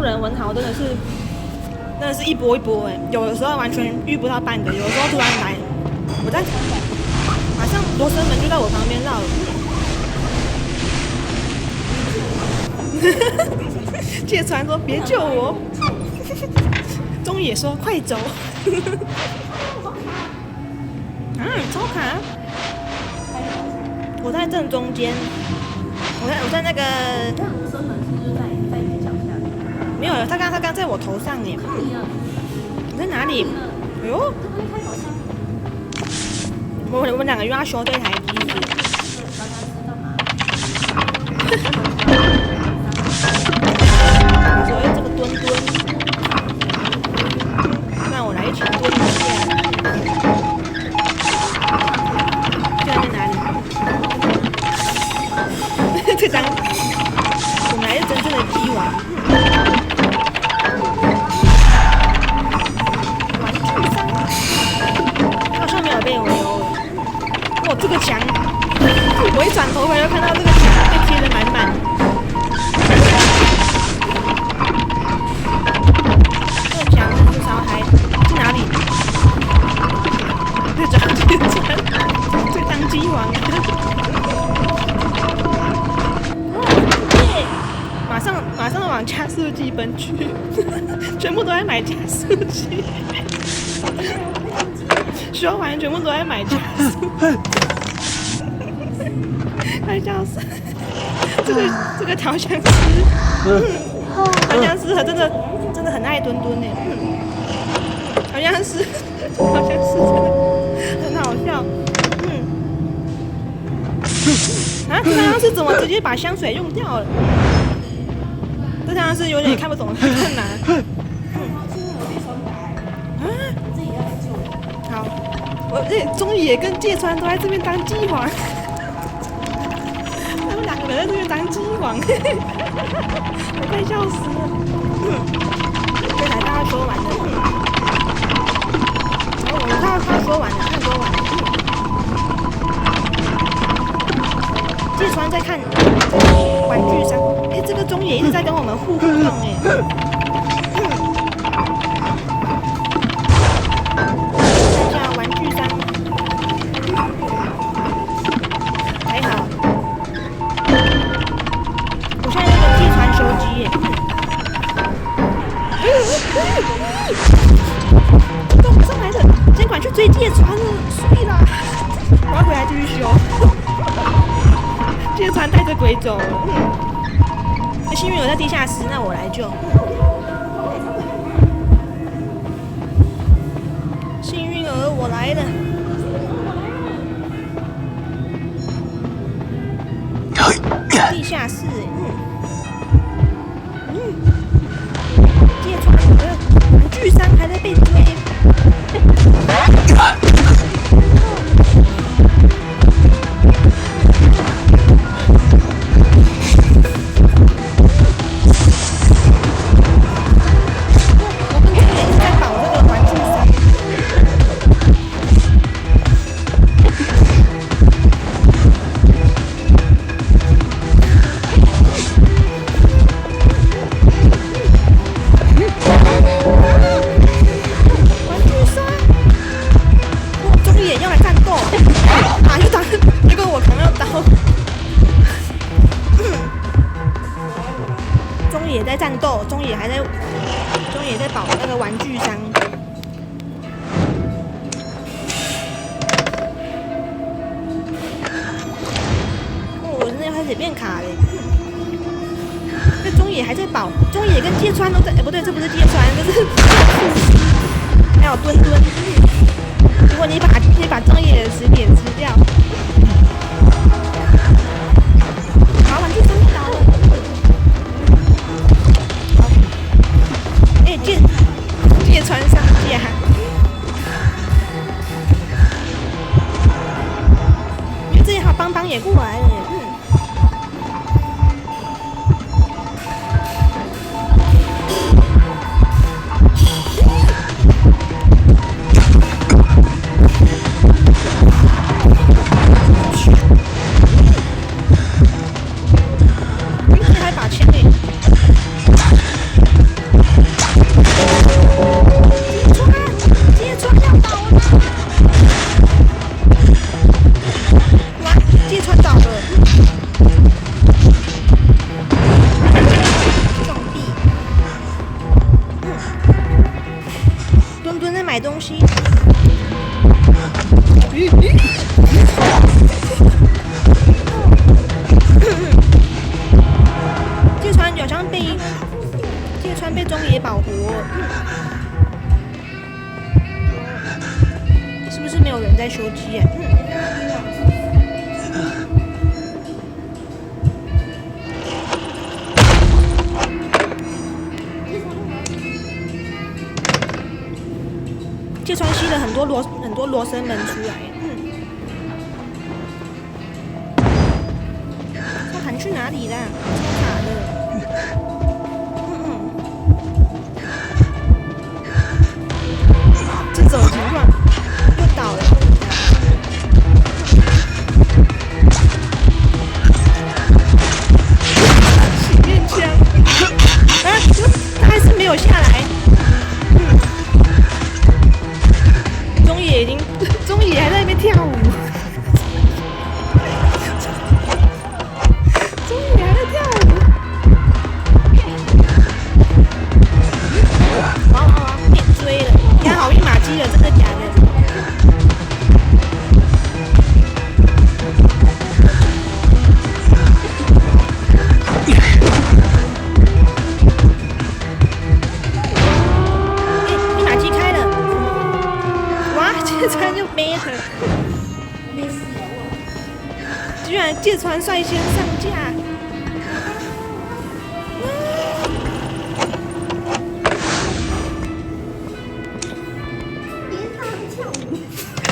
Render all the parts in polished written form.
路人文豪真的是一波一波哎，有的时候完全遇不到半个，有的时候突然来，我在马上罗生门就在我旁边绕了。芥川说别救我，中野说快走。抽卡，我在正中间，我在那个。罗生门是不是在你脚下？没有，他刚在我头上耶。你在哪里？哎呦！我们两个又要修这台机子。所谓这个墩墩，那我来一起墩一下。现在在哪里？这张，我们来是真正的鸡王。玩具商，好像没有被围殴。哇，这个墙，我一转头回来就看到这个墙被贴得满满。这个墙至少还去哪里？这张芥川，这当鸡王。马上往加速器奔去，全部都在买加速器。修完全部都在买加速，快笑死！这个调香师，调香师真的很爱墩墩呢。调香师真的很好笑。调香师怎么直接把香水用掉了？这好像是有点看不懂，太困难。好，我中野跟芥川都在这边当鸡王，他们两个人在这边当鸡王，我快笑死了。这台大家说完了，我他说完了，芥川在看玩具商。这个中野一直在跟我们互动哎。看一下玩具商，还好。我现在那个芥川手机耶。都不上来了，监管去追芥川了，睡啦！我要回来继续修。芥川带着鬼走了。幸运有在地下室，那我来救。幸运儿，我来了。地下室，芥川的玩具商还在被追。也在战斗，中野在保那个玩具商。我真的要开始变卡嘞！这中野还在保，中野跟芥川都在，不对，这不是芥川，这是还有墩墩。如果你把中野的10点吃掉，好，玩具商倒了。芥川上架，因为这里还有邦邦也过来了。这还把枪芥川好像被中野保活，是不是没有人在修机啊？芥川吸了很多罗生门出来，他弹去哪里啦？超卡的。这种情况又倒了。洗面枪，啊，他还是没有下来。中野还在那边跳舞，中野还在跳舞。哇，被追了！你看好密码机了，真的假的？密码机开了，哇，芥川就背了，居然芥川率先上架。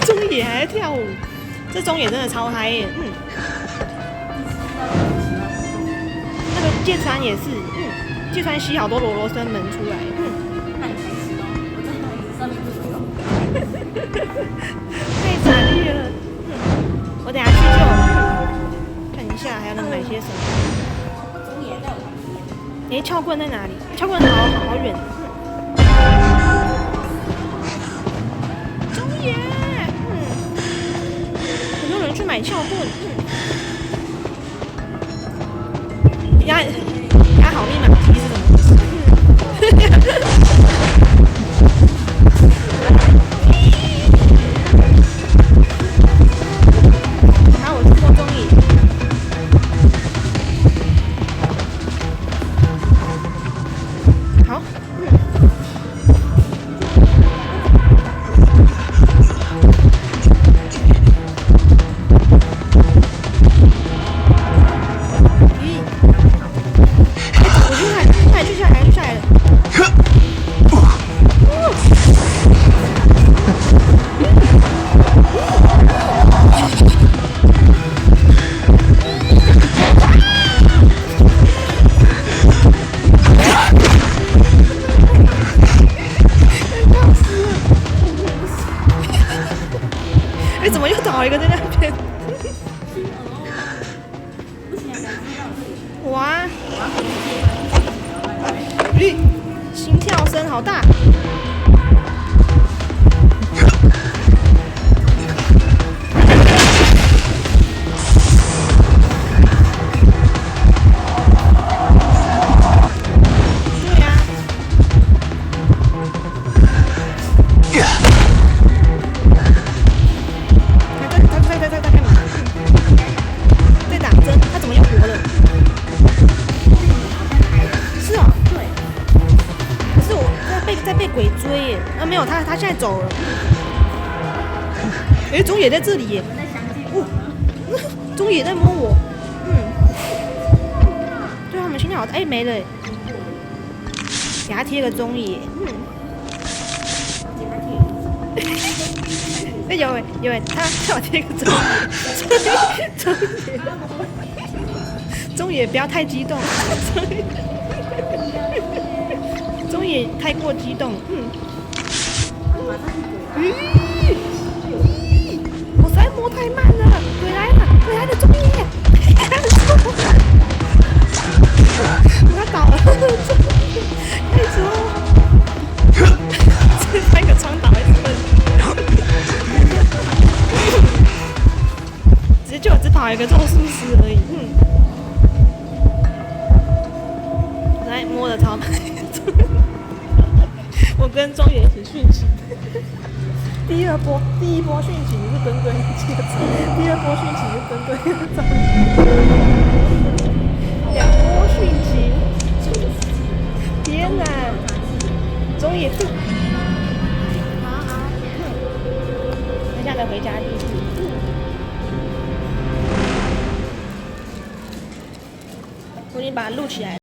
中野还在跳舞，这中野真的超嗨耶！那个芥川也是，芥川吸好多罗生门出来，那你才吃哦，我真的一直上面不知道。太惨烈了。我等下去救，看一下还要能买些什么。中野在我旁边。撬棍在哪里？撬棍好远。中野，很多人去买撬棍。压好密码机是怎么回事？好，我去做中野。好。怎么又倒一个在那边？哇！心跳声好大。没有他现在走了。中野在这里耶！中野在摸我。对，他们心跳好大。没了耶。给他贴个中野。有他有贴个中野。中野不要太激动。中野太过激动。我实在摸太慢了，回来了，中野，我要倒了，太扯了，这三个窗倒一次，只跑一个咒术师而已，来摸的超慢，我跟中野一起殉情。第一波殉情是跟对接着，第二波殉情是跟对着，2波殉情。天哪，中野，等一下再回家地址。我已经把它录起来了。